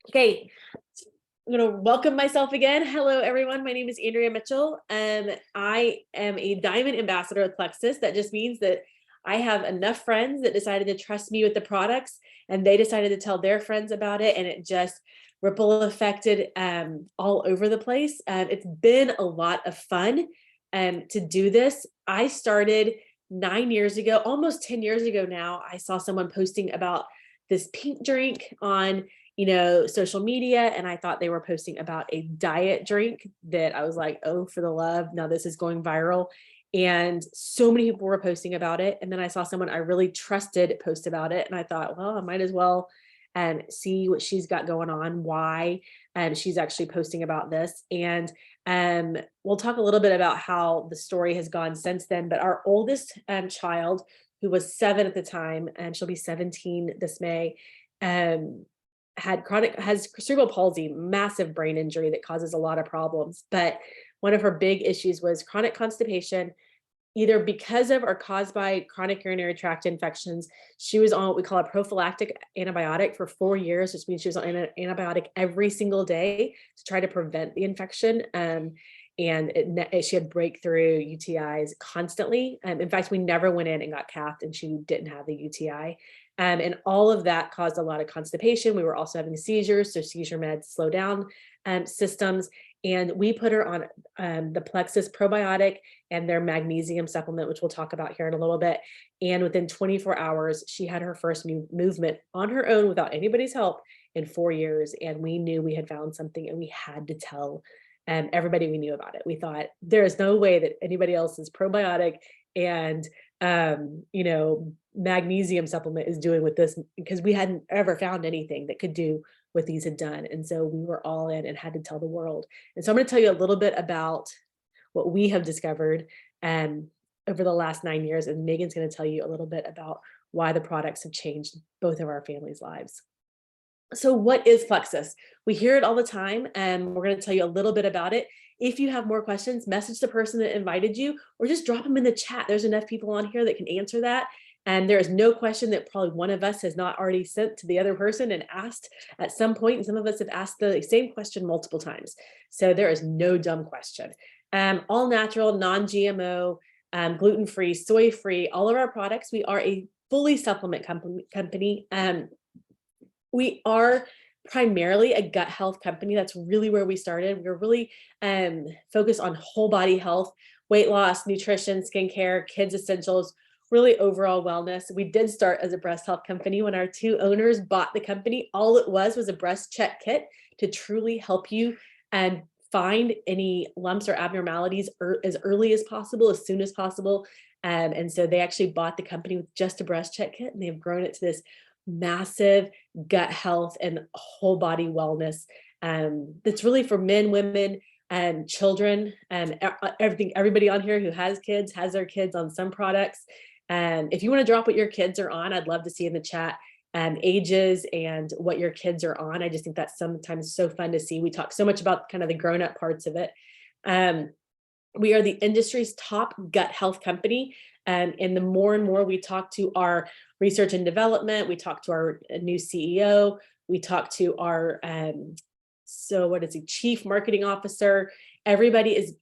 Okay, I'm going to welcome myself again. Hello, everyone. My name is Andrea Mitchell, and I am a diamond ambassador with Plexus. That just means that I have enough friends that decided to trust me with the products, and they decided to tell their friends about it, and it just ripple affected all over the place. It's been a lot of fun to do this. I started 9 years ago, almost 10 years ago now. I saw someone posting about this pink drink on social media. And I thought they were posting about a diet drink that I was like, oh, for the love. Now this is going viral. And so many people were posting about it. And then I saw someone I really trusted post about it. And I thought, well, I might as well see what she's got going on, why she's actually posting about this. And we'll talk a little bit about how the story has gone since then. But our oldest child, who was 7 at the time, and she'll be 17 this May, has cerebral palsy, massive brain injury that causes a lot of problems. But one of her big issues was chronic constipation, either because of or caused by chronic urinary tract infections. She was on what we call a prophylactic antibiotic for 4 years, which means she was on an antibiotic every single day to try to prevent the infection. She had breakthrough UTIs constantly. In fact, we never went in and got capped, and she didn't have the UTI. And all of that caused a lot of constipation. We were also having seizures, so seizure meds slow down systems. And we put her on the Plexus probiotic and their magnesium supplement, which we'll talk about here in a little bit. And within 24 hours, she had her first movement on her own without anybody's help in 4 years. And we knew we had found something, and we had to tell everybody we knew about it. We thought there is no way that anybody else's probiotic and magnesium supplement is doing with this, because we hadn't ever found anything that could do what these had done. And so we were all in and had to tell the world. And so I'm going to tell you a little bit about what we have discovered over the last 9 years. And Megan's going to tell you a little bit about why the products have changed both of our families' lives. So what is Plexus? We hear it all the time, and we're going to tell you a little bit about it. If you have more questions, message the person that invited you, or just drop them in the chat. There's enough people on here that can answer that. And there is no question that probably one of us has not already sent to the other person and asked at some point. And some of us have asked the same question multiple times. So there is no dumb question. All natural, non-GMO, gluten-free, soy-free, all of our products. We are a fully supplement company. We are primarily a gut health company. That's really where we started. We're really focused on whole body health, weight loss, nutrition, skincare, kids essentials, really overall wellness. We did start as a breast health company. When our 2 owners bought the company, all it was a breast check kit to truly help you and find any lumps or abnormalities as early as possible, as soon as possible. And so they actually bought the company with just a breast check kit, and they've grown it to this massive gut health and whole body wellness that's really for men, women, and children, and everybody on here who has kids has their kids on some products. If you want to drop what your kids are on, I'd love to see in the chat ages and what your kids are on. I just think that's sometimes so fun to see. We talk so much about kind of the grown-up parts of it. We are the industry's top gut health company. And the more and more we talk to our research and development, we talk to our new CEO, we talk to our, chief marketing officer. Everybody is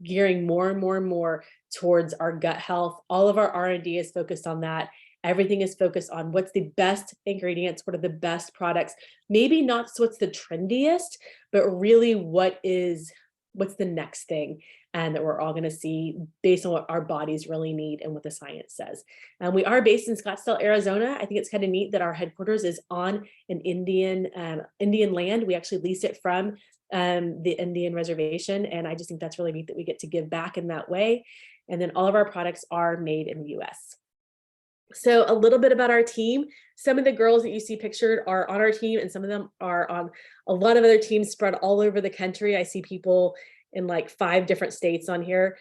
gearing more and more and more towards our gut health. All of our R&D is focused on that. Everything is focused on what's the best ingredients, what are the best products, maybe not what's the trendiest, but really what's the next thing, and that we're all going to see based on what our bodies really need and what the science says. We are based in Scottsdale, Arizona. I think it's kind of neat that our headquarters is on an Indian land. We actually lease it from the Indian reservation, and I just think that's really neat that we get to give back in that way. And then all of our products are made in the US. So a little bit about our team. Some of the girls that you see pictured are on our team, and some of them are on a lot of other teams spread all over the country. I see people in like 5 different states on here.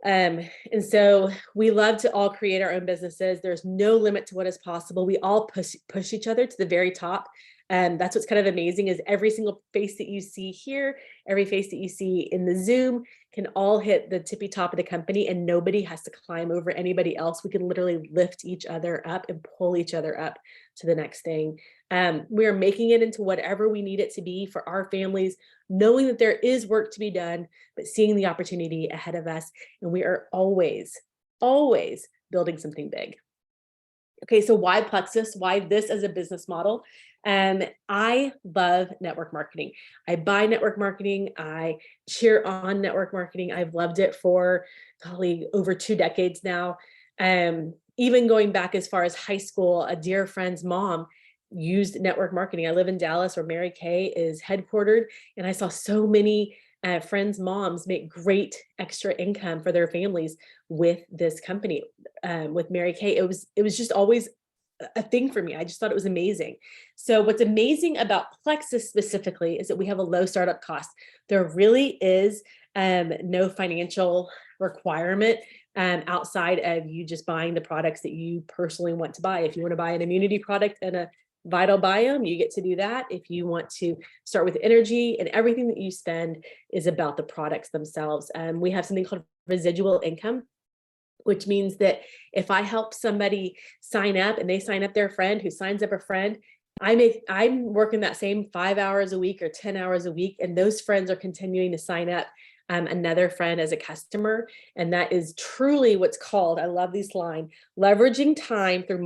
And so we love to all create our own businesses. There's no limit to what is possible. We all push each other to the very top. And that's what's kind of amazing is every single face that you see here, every face that you see in the Zoom can all hit the tippy top of the company, and nobody has to climb over anybody else. We can literally lift each other up and pull each other up to the next thing. We are making it into whatever we need it to be for our families, knowing that there is work to be done, but seeing the opportunity ahead of us. And we are always, always building something big. Okay, so why Plexus? Why this as a business model? I love network marketing. I buy network marketing. I cheer on network marketing. I've loved it for probably over 2 decades now. Even going back as far as high school, a dear friend's mom used network marketing. I live in Dallas where Mary Kay is headquartered, and I saw so many friends' moms make great extra income for their families with this company, with Mary Kay. It was just always a thing for me. I just thought it was amazing. So what's amazing about Plexus specifically is that we have a low startup cost. There really is no financial requirement outside of you just buying the products that you personally want to buy. If you want to buy an immunity product and a vital biome, you get to do that. If you want to start with energy, and everything that you spend is about the products themselves. We have something called residual income, which means that if I help somebody sign up and they sign up their friend who signs up a friend, I'm working that same 5 hours a week or 10 hours a week, and those friends are continuing to sign up another friend as a customer. And that is truly what's called, I love this line, leveraging time through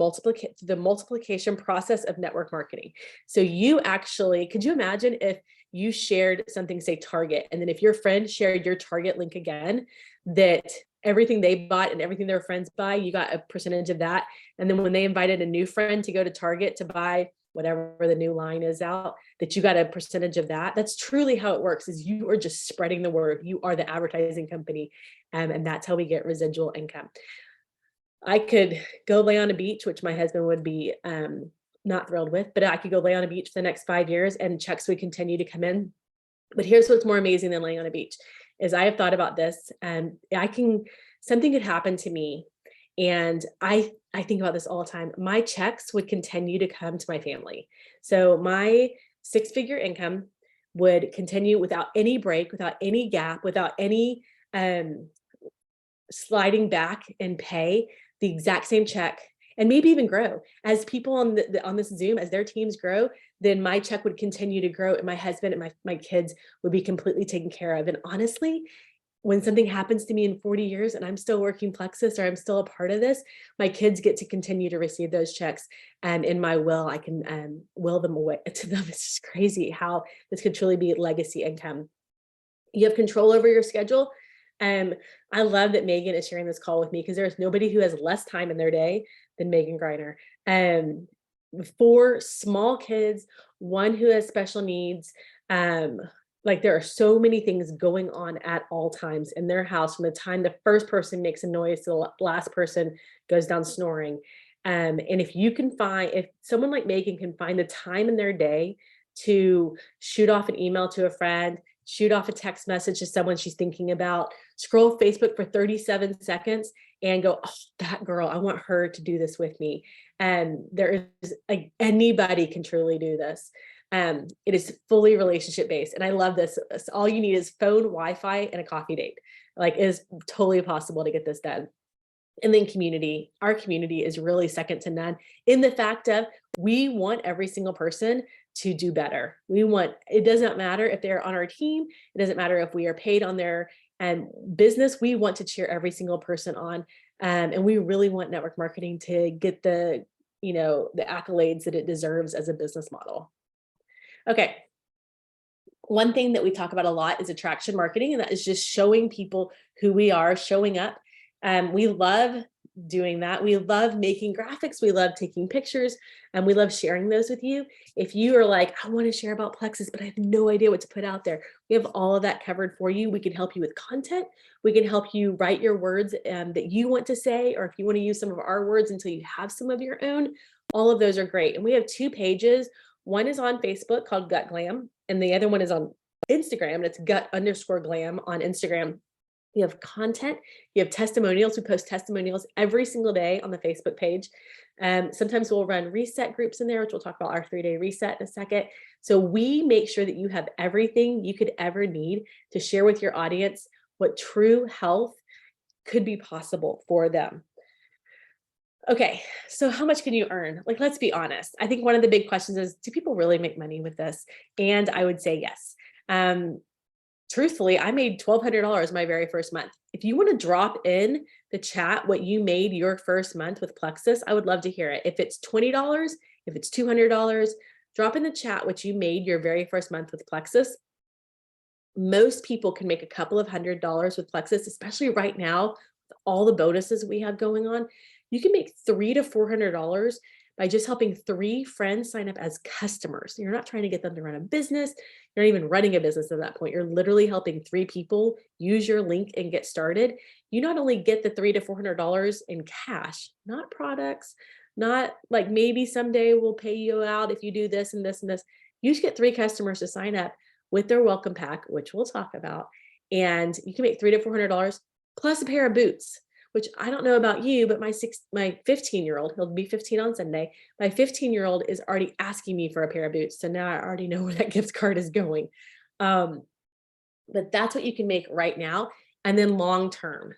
the multiplication process of network marketing. So you actually, could you imagine if you shared something, say Target, and then if your friend shared your Target link again, that everything they bought and everything their friends buy, you got a percentage of that. And then when they invited a new friend to go to Target to buy whatever the new line is out, that you got a percentage of that. That's truly how it works, is you are just spreading the word. You are the advertising company. And that's how we get residual income. I could go lay on a beach, which my husband would be not thrilled with, but I could go lay on a beach for the next 5 years and checks would continue to come in. But here's what's more amazing than laying on a beach is I have thought about this, and something could happen to me. And I think about this all the time. My checks would continue to come to my family. So my 6-figure income would continue without any break, without any gap, without any sliding back in pay, the exact same check, and maybe even grow. As people on this Zoom, as their teams grow, then my check would continue to grow, and my husband and my kids would be completely taken care of. And honestly, when something happens to me in 40 years and I'm still working Plexus or I'm still a part of this, my kids get to continue to receive those checks. And in my will, I can will them away to them. It's just crazy how this could truly be legacy income. You have control over your schedule. I love that Megan is sharing this call with me, because there's nobody who has less time in their day than Megan Greiner. 4 small kids, 1 who has special needs. Like there are so many things going on at all times in their house, from the time the first person makes a noise to the last person goes down snoring. And if someone like Megan can find the time in their day to shoot off an email to a friend, shoot off a text message to someone she's thinking about, scroll Facebook for 37 seconds and go, oh, that girl, I want her to do this with me. And there is anybody can truly do this. It is fully relationship based. And I love this. All you need is phone, Wi-Fi, and a coffee date. Like, it is totally possible to get this done. And then community. Our community is really second to none in the fact of we want every single person to do better. It doesn't matter if they're on our team. It doesn't matter if we are paid on their business. We want to cheer every single person on. And we really want network marketing to get the accolades that it deserves as a business model. Okay. One thing that we talk about a lot is attraction marketing, and that is just showing people who we are, showing up. We love doing that. We love making graphics. We love taking pictures, and we love sharing those with you. If you are like, I want to share about Plexus, but I have no idea what to put out there, we have all of that covered for you. We can help you with content. We can help you write your words that you want to say, or if you want to use some of our words until you have some of your own, all of those are great. And we have 2 pages. One is on Facebook called Gut Glam, and the other one is on Instagram, and it's gut_glam on Instagram. You have content, you have testimonials. We post testimonials every single day on the Facebook page. Sometimes we'll run reset groups in there, which we'll talk about our 3-day reset in a second. So we make sure that you have everything you could ever need to share with your audience what true health could be possible for them. Okay, so how much can you earn? Like, let's be honest. I think one of the big questions is, do people really make money with this? And I would say yes. Truthfully, I made $1,200 my very first month. If you want to drop in the chat what you made your first month with Plexus, I would love to hear it. If it's $20, if it's $200, drop in the chat what you made your very first month with Plexus. Most people can make a couple of $100s with Plexus, especially right now, with all the bonuses we have going on. You can make $300 to $400 by just helping 3 friends sign up as customers. You're not trying to get them to run a business. You're not even running a business at that point. You're literally helping 3 people use your link and get started. You not only get the $300 to $400 in cash, not products, not like maybe someday we'll pay you out if you do this and this and this. You just get 3 customers to sign up with their welcome pack, which we'll talk about. And you can make $300 to $400 plus a pair of boots, which I don't know about you, but my 15-year-old, he'll be 15 on Sunday. My 15-year-old is already asking me for a pair of boots. So now I already know where that gift card is going. But that's what you can make right now. And then long term,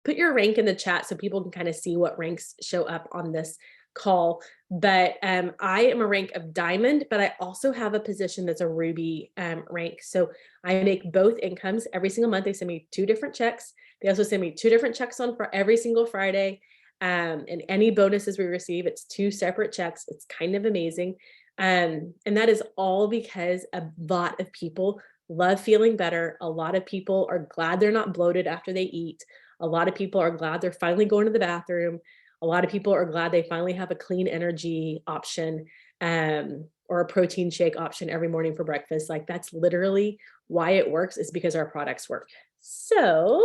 put your rank in the chat so people can kind of see what ranks show up on this call. But I am a rank of diamond, but I also have a position that's a ruby rank. So I make both incomes every single month. They send me 2 different checks. They also send me 2 different checks on for every single Friday. And any bonuses we receive, it's 2 separate checks. It's kind of amazing. And that is all because a lot of people love feeling better. A lot of people are glad they're not bloated after they eat. A lot of people are glad they're finally going to the bathroom. A lot of people are glad they finally have a clean energy option or a protein shake option every morning for breakfast. Like, that's literally why it works, is because our products work. So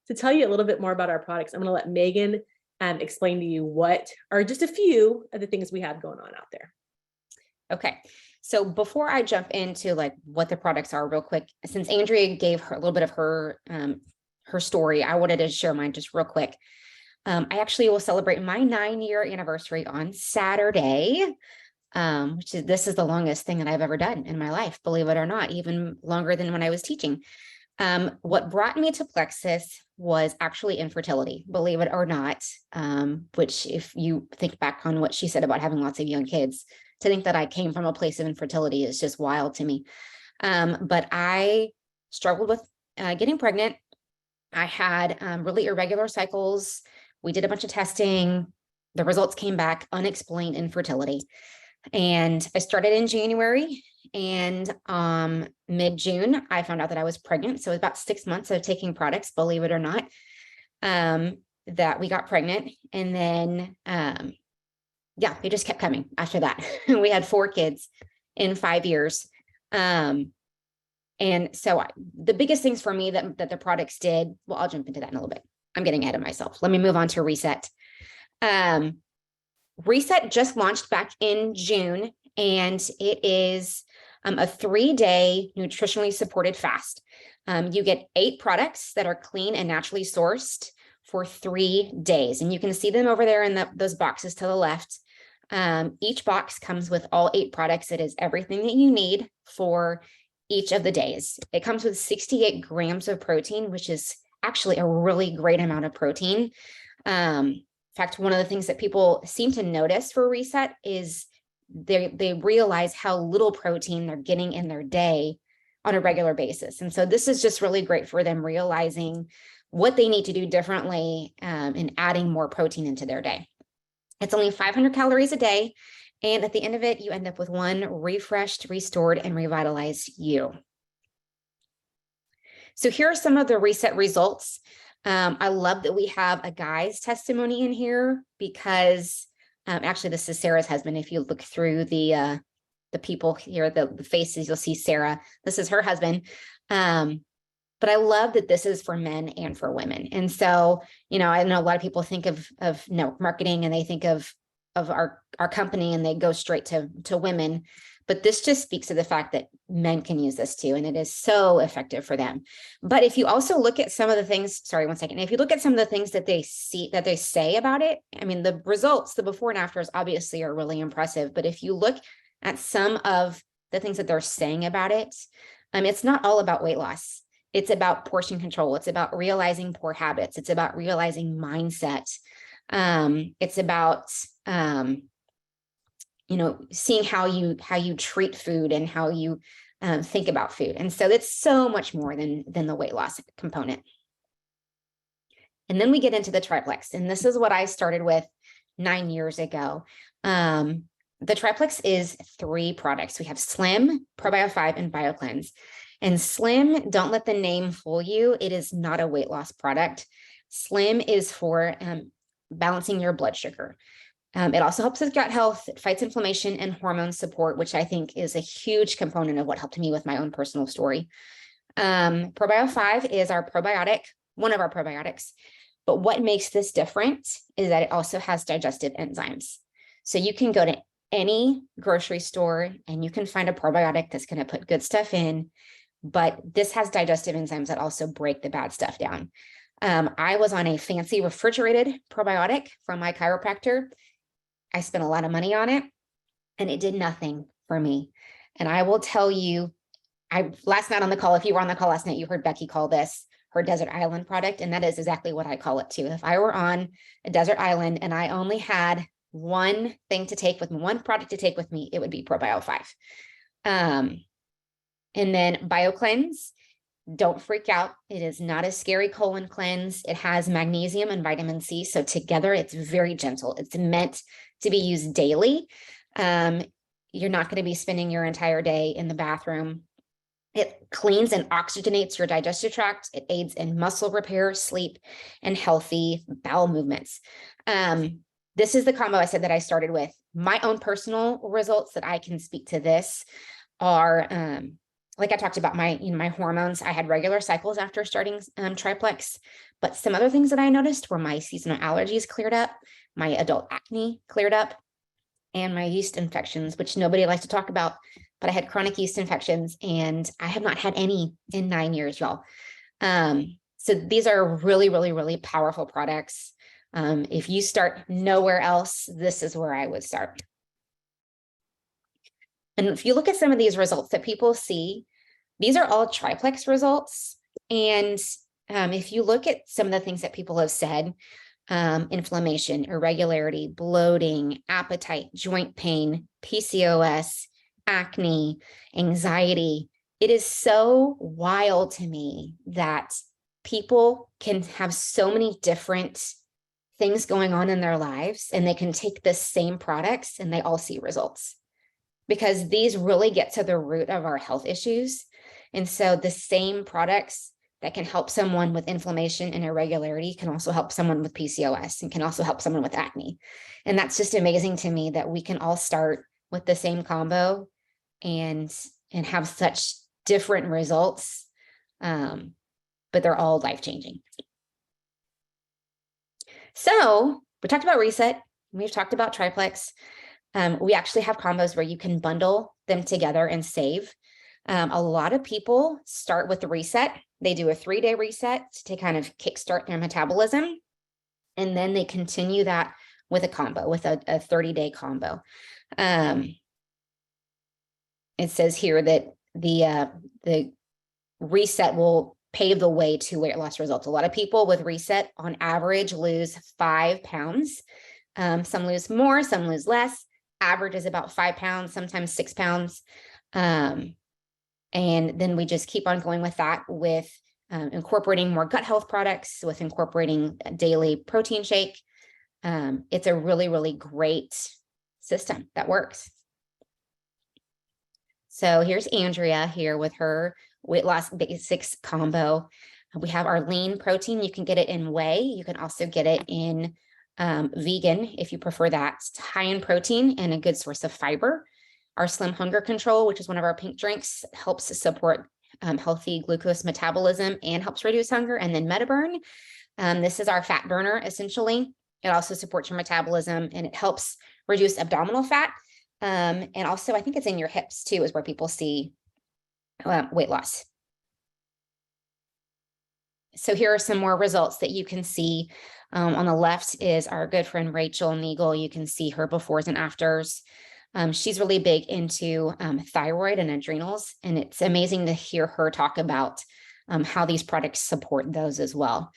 to tell you a little bit more about our products, I'm going to let Megan explain to you what are just a few of the things we have going on out there. Okay. So before I jump into like what the products are real quick, since Andrea gave her a little bit of her story, I wanted to share mine just real quick. I actually will celebrate my 9-year anniversary on Saturday, this is the longest thing that I've ever done in my life, believe it or not, even longer than when I was teaching. What brought me to Plexus was actually infertility, believe it or not, which if you think back on what she said about having lots of young kids, to think that I came from a place of infertility is just wild to me. But I struggled with getting pregnant. I had really irregular cycles. We did a bunch of testing. The results came back unexplained infertility. And I started in January, and mid-June, I found out that I was pregnant. So it was about 6 months of taking products, believe it or not, that we got pregnant. And then, yeah, it just kept coming after that. We had 4 kids in 5 years. And so the biggest things for me that the products did, well, I'll jump into that in a little bit. I'm getting ahead of myself. Let me move on to Reset. Reset just launched back in June, and it is a 3-day nutritionally supported fast. You get 8 products that are clean and naturally sourced for 3 days. And you can see them over there in those boxes to the left. Each box comes with all 8 products. It is everything that you need for each of the days. It comes with 68 grams of protein, which is actually a really great amount of protein. In fact, one of the things that people seem to notice for Reset is they realize how little protein they're getting in their day on a regular basis. And so this is just really great for them realizing what they need to do differently in adding more protein into their day. It's only 500 calories a day. And at the end of it, you end up with one refreshed, restored, and revitalized you. So here are some of the Reset results. I love that we have a guy's testimony in here because actually this is Sarah's husband. If you look through the people here, the faces, you'll see Sarah. This is her husband. But I love that this is for men and for women. And so, I know a lot of people think of marketing, and they think of our company and they go straight to women. but this just speaks to the fact that men can use this too, and it is so effective for them. But if you also look at some of the things, sorry, one second. If you look at some of the things that they say about it, I mean, the results, the before and afters obviously are really impressive. But if you look at some of the things that they're saying about it, it's not all about weight loss. It's about portion control. It's about realizing poor habits. It's about realizing mindset. It's about, seeing how you treat food and how you think about food. And so it's so much more than the weight loss component. And then we get into the triplex. And this is what I started with 9 years ago. The triplex is 3 products. We have Slim, Probio 5, and BioCleanse. And Slim, don't let the name fool you. It is not a weight loss product. Slim is for balancing your blood sugar. It also helps with gut health, it fights inflammation and hormone support, which I think is a huge component of what helped me with my own personal story. Probio 5 is our probiotic, one of our probiotics. But what makes this different is that it also has digestive enzymes. So you can go to any grocery store and you can find a probiotic that's going to put good stuff in, but this has digestive enzymes that also break the bad stuff down. I was on a fancy refrigerated probiotic from my chiropractor. I spent a lot of money on it and it did nothing for me. And I will tell you, last night on the call, if you were on the call last night, you heard Becky call this her Desert Island product. And that is exactly what I call it too. If I were on a desert island and I only had one thing to take with me, one product to take with me, it would be Probio 5. And then BioCleanse, don't freak out. It is not a scary colon cleanse. It has magnesium and vitamin C. So together it's very gentle. It's meant to be used daily. You're not going to be spending your entire day in the bathroom. It cleans and oxygenates your digestive tract. It aids in muscle repair, sleep, and healthy bowel movements. This is the combo I said that I started with. My own personal results that I can speak to this are, like I talked about my hormones. I had regular cycles after starting triplex, but some other things that I noticed were my seasonal allergies cleared up, my adult acne cleared up, and my yeast infections, which nobody likes to talk about, but I had chronic yeast infections and I have not had any in 9 years, y'all. So these are really, really, really powerful products. If you start nowhere else, this is where I would start. And if you look at some of these results that people see, these are all triplex results. And if you look at some of the things that people have said, inflammation, irregularity, bloating, appetite, joint pain, PCOS, acne, anxiety, it is so wild to me that people can have so many different things going on in their lives and they can take the same products and they all see results, because these really get to the root of our health issues. And so the same products that can help someone with inflammation and irregularity can also help someone with PCOS and can also help someone with acne. And that's just amazing to me that we can all start with the same combo and have such different results, but they're all life-changing. So we talked about Reset. We've talked about triplex. We actually have combos where you can bundle them together and save. A lot of people start with the Reset. They do a 3-day reset to kind of kickstart their metabolism. And then they continue that with a combo, with a 30-day combo. It says here that the Reset will pave the way to weight loss results. A lot of people with Reset on average lose 5 pounds. Some lose more, some lose less. Average is about 5 pounds, sometimes 6 pounds. And then we just keep on going with that, with incorporating more gut health products, with incorporating a daily protein shake. It's a really, really great system that works. So here's Andrea here with her weight loss basics combo. We have our lean protein. You can get it in whey. You can also get it in vegan if you prefer that. It's high in protein and a good source of fiber. Our Slim Hunger Control, which is one of our pink drinks, helps support healthy glucose metabolism and helps reduce hunger. And then MetaBurn, this is our fat burner, essentially. It also supports your metabolism and it helps reduce abdominal fat. And also I think it's in your hips too, is where people see weight loss. So here are some more results that you can see. On the left is our good friend Rachel Neagle. You can see her befores and afters. She's really big into thyroid and adrenals, and it's amazing to hear her talk about how these products support those as well.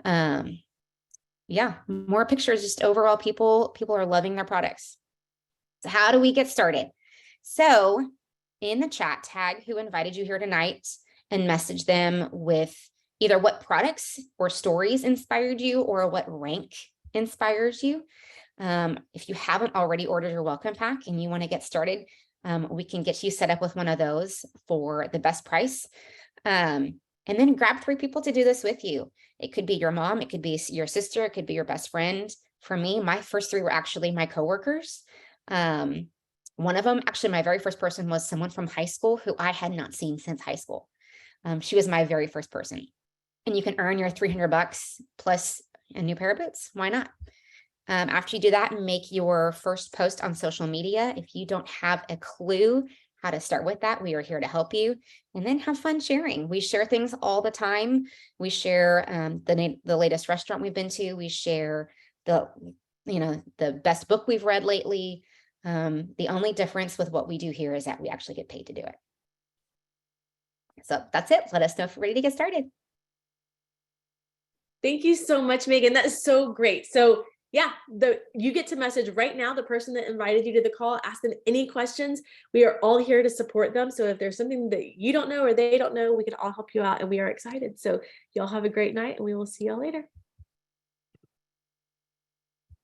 Yeah, more pictures. Just overall, people are loving their products. So how do we get started? So in the chat, tag who invited you here tonight and message them with either what products or stories inspired you or what rank inspires you. If you haven't already ordered your welcome pack and you want to get started, we can get you set up with one of those for the best price. And then grab 3 people to do this with you. It could be your mom, it could be your sister, it could be your best friend. For me, my first 3 were actually my coworkers. One of them, actually, my very first person was someone from high school who I had not seen since high school. She was my very first person. And you can earn your $300 plus a new pair of boots. Why not? After you do that, make your first post on social media. If you don't have a clue how to start with that, we are here to help you. And then have fun sharing. We share things all the time. We share the latest restaurant we've been to. We share the best book we've read lately. The only difference with what we do here is that we actually get paid to do it. So that's it. Let us know if you're ready to get started. Thank you so much, Megan. That is so great. So yeah, you get to message right now the person that invited you to the call, ask them any questions. We are all here to support them. So if there's something that you don't know or they don't know, we can all help you out, and we are excited. So y'all have a great night, and we will see y'all later.